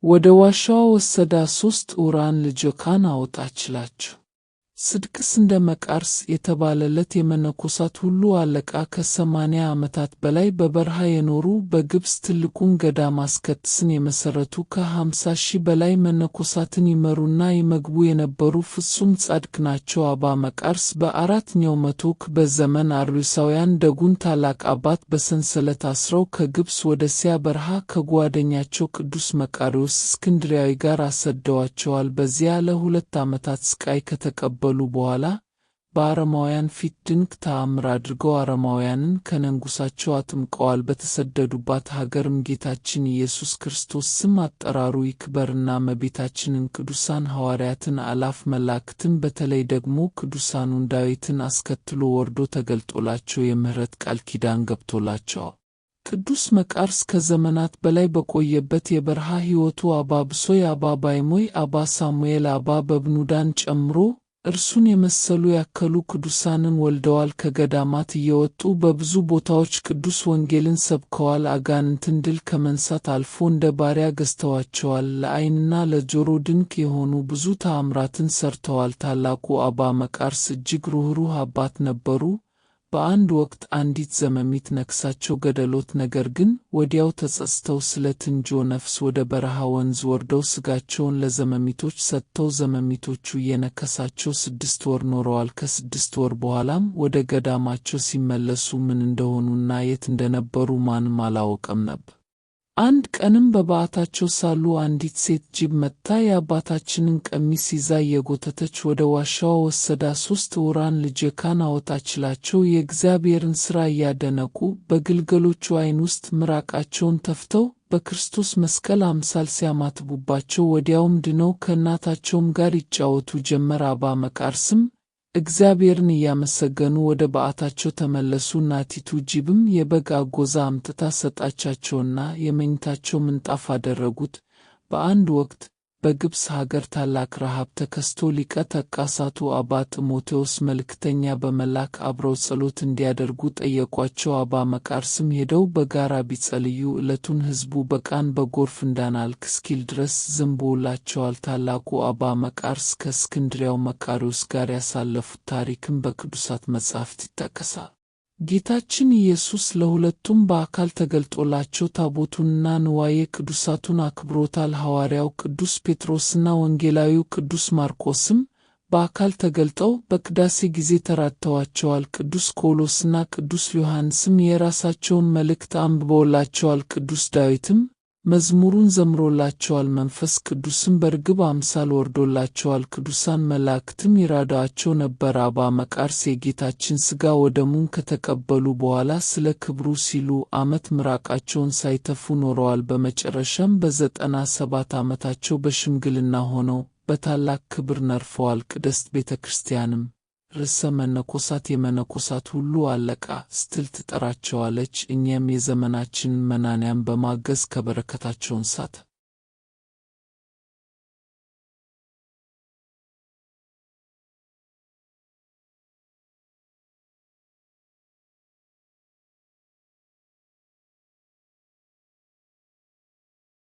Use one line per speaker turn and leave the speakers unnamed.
ወደ ዋሻው ወሰዳ 3 ዕውራን ልጆቿን አወጣችላቸው። ስድቅስ እንደ መቃርስ የተባለለት የመነኮሳት ሁሉ አለቃ ከ80 ዓመታት በላይ በበረሃ የኖሩ በግብፅ ትልቁን ገዳም አስኬጥስን የመሠረቱ ከ50,000 በላይ መነኮሳትን ይመሩና ይመግቡ የነበሩ ፍጹም ጻድቅ ናቸው። አባ መቃርስ በ4ኛው መቶ ክፍለ ዘመን አርዮሳውያን ደጉን ታላቅ አባት በሰንሰለት አስረው ከግብፅ ወደ እስያ በረሃ ከጓደኛቸው ቅዱስ መቃርዮስ እስክንድርያዊ ጋር አሰደዋቸዋል። በዚያ ለ2 ዓመታት ስቃይ ከተቀበሉ በኋላ በአረማውያን ፊት ድንቅ ተአምር አድርገው አረማውያንን ከነንጉሳቸው አጥምቀዋል። በተሰደዱባት ሀገርም ጌታችን ኢየሱስ ክርስቶስ ስም አጠራሩ ይክበርና እመቤታችንን፣ ቅዱሳን ሐዋርያትን፣ አእላፍ መላእክትን በተለይ ደግሞ ቅዱሳኑን ዳዊትን አስከትሎ ወርዶ ተገልጦላቸው የምሕረት ቃል ኪዳን ገብቶላቸዋል። ቅዱስ መቃርስ ከዘመናት በላይ በቆየበት የበረሃ ሕይወቱ አባ ብሶይ፣ አባ ባይሞይ፣ አባ ሳሙኤል፣ አባ በብኑዳን ጨምሮ እርሱን የመሰሉ ያከሉ ቅዱሳንን ወልደዋል። ከገዳማት እየወጡ በብዙ ቦታዎች ቅዱስ ወንጌልን ሰብከዋል። አጋንንትን ድል ከመንሳት አልፎ እንደ ባሪያ ገዝተዋቸዋል። ለዓይንና ለጆሮ ድንቅ የሆኑ ብዙ ተአምራትን ሰርተዋል። ታላቁ አባ መቃርስ እጅግ ሩህሩህ አባት ነበሩ። በአንድ ወቅት አንዲት ዘመሚት ነክሳቸው ገደሎት። ነገር ግን ወዲያው ተጸጽተው ስለ ትንጆ ነፍስ ወደ በረሃ ወንዝ ወርደው ሥጋቸውን ለዘመሚቶች ሰጥተው ዘመሚቶቹ እየነከሳቸው 6 ወር ኖረዋል። ከ6 ወር በኋላም ወደ ገዳማቸው ሲመለሱ ምን እንደሆኑና የት እንደነበሩ ማንም አላወቀም ነበር። አንድ ቀንም በበዓታቸው ሳሉ አንዲት ሴት ጅብ መጥታ የአባታችንን ቀሚስ ይዛ እየጎተተች ወደ ዋሻው ወሰዳ 3 ዕውራን ልጆቿን አወጣችላቸው። የእግዚአብሔርን ሥራ እያደነቁ በግልገሎቹ ዓይን ውስጥ ምራቃቸውን ተፍተው በክርስቶስ መስቀል አምሳል ሲያማትቡባቸው ወዲያውም ድነው ከእናታቸውም ጋር ይጫወቱ ጀመር። አባ መቃርስም እግዚአብሔርን እያመሰገኑ ወደ በዓታቸው ተመለሱ። እናቲቱ ጅብም የበግ አጎዛ አምጥታ ሰጣቻቸውና የመኝታቸው ምንጣፍ አደረጉት። በአንድ ወቅት በግብፅ ሀገር ታላቅ ረሃብ ተከስቶ ሊቀ ጳጳሳቱ አባ ጢሞቴዎስ መልእክተኛ በመላክ አብረው ጸሎት እንዲያደርጉ ጠየቋቸው። አባ መቃርስም ሄደው በጋራ ቢጸልዩ ዕለቱን ሕዝቡ በቃን በጎርፍ እንዳናልቅ እስኪል ድረስ ዘንቦላቸዋል። ታላቁ አባ መቃርስ ከእስክንድርያው መቃርዮስ ጋር ያሳለፉት ታሪክም በቅዱሳት መጻሕፍት ይጠቀሳል። ጌታችን ኢየሱስ ለሁለቱም በአካል ተገልጦላቸው ታቦቱንና ንዋየ ቅዱሳቱን አክብሮታል። ሐዋርያው ቅዱስ ጴጥሮስና ወንጌላዊው ቅዱስ ማርቆስም በአካል ተገልጠው በቅዳሴ ጊዜ ተራድተዋቸዋል። ቅዱስ ቆሎስና ቅዱስ ዮሐንስም የራሳቸውን መልእክት አንብበውላቸዋል። ቅዱስ ዳዊትም መዝሙሩን ዘምሮላቸዋል። መንፈስ ቅዱስም በርግብ አምሳል ወርዶላቸዋል። ቅዱሳን መላእክትም ይራዷቸው ነበር። አባ መቃርስ የጌታችን ሥጋ ወደሙን ከተቀበሉ በኋላ ስለ ክብሩ ሲሉ ዓመት ምራቃቸውን ሳይተፉ ኖረዋል። በመጨረሻም በ97 ዓመታቸው በሽምግልና ሆነው በታላቅ ክብር ነርፈዋል። ቅድስት ቤተ ክርስቲያንም ርዕሰ መነኮሳት የመነኮሳት ሁሉ አለቃ ስትል ትጠራቸዋለች። እኛም የዘመናችንን መናንያን በማገዝ ከበረከታቸው እንሳተፍ።